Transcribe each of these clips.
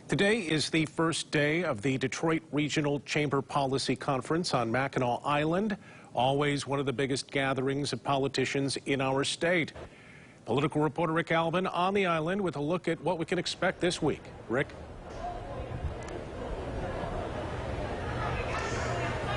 Today is the first day of the Detroit Regional Chamber Policy Conference on Mackinac Island, always one of the biggest gatherings of politicians in our state. Political reporter Rick Alvin on the island with a look at what we can expect this week. Rick?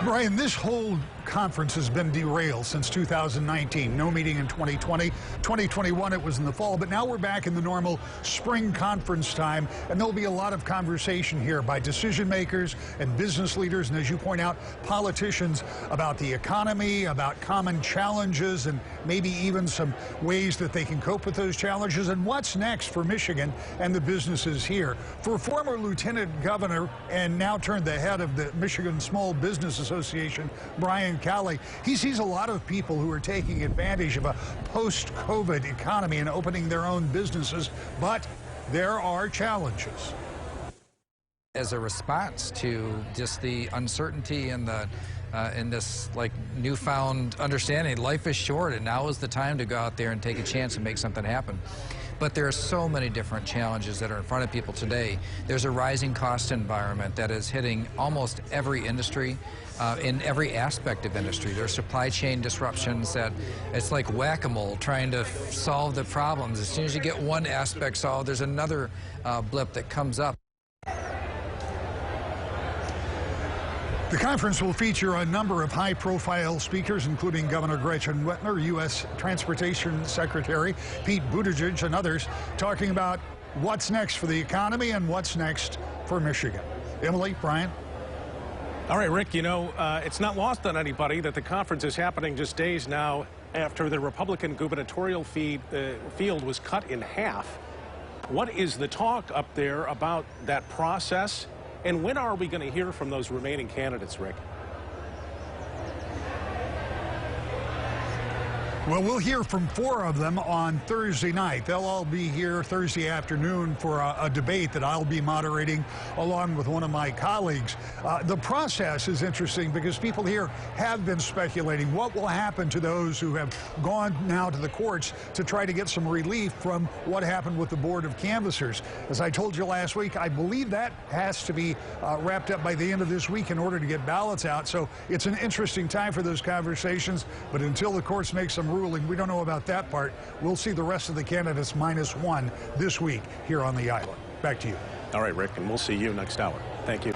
Brian, this whole conference has been derailed since 2019. No meeting in 2020. 2021, it was in the fall, but now we're back in the normal spring conference time, and there'll be a lot of conversation here by decision makers and business leaders, and as you point out, politicians about the economy, about common challenges, and maybe even some ways that they can cope with those challenges, and what's next for Michigan and the businesses here. For former Lieutenant Governor and now turned the head of the Michigan Small Business Association, Brian Calley, he sees a lot of people who are taking advantage of a post-COVID economy and opening their own businesses, but there are challenges. As a response to just the uncertainty and the in this newfound understanding, life is short and now is the time to go out there and take a chance and make something happen. But there are so many different challenges that are in front of people today. There's a rising cost environment that is hitting almost every industry, in every aspect of industry. There are supply chain disruptions that it's like whack-a-mole trying to solve the problems. As soon as you get one aspect solved, there's another blip that comes up. The conference will feature a number of high-profile speakers, including Governor Gretchen Whitmer, U.S. Transportation Secretary Pete Buttigieg, and others, talking about what's next for the economy and what's next for Michigan. Emily, Brian? All right, Rick, you know, it's not lost on anybody that the conference is happening just days now after the Republican gubernatorial field was cut in half. What is the talk up there about that process? And when are we going to hear from those remaining candidates, Rick? Well, we'll hear from 4 of them on Thursday night. They'll all be here Thursday afternoon for a debate that I'll be moderating along with one of my colleagues. The process is interesting because people here have been speculating what will happen to those who have gone now to the courts to try to get some relief from what happened with the Board of Canvassers. As I told you last week, I believe that has to be wrapped up by the end of this week in order to get ballots out. So it's an interesting time for those conversations, but until the courts make some ruling, we don't know about that part. We'll see the rest of the candidates -1 this week here on the island. Back to you. All right, Rick, and we'll see you next hour. Thank you.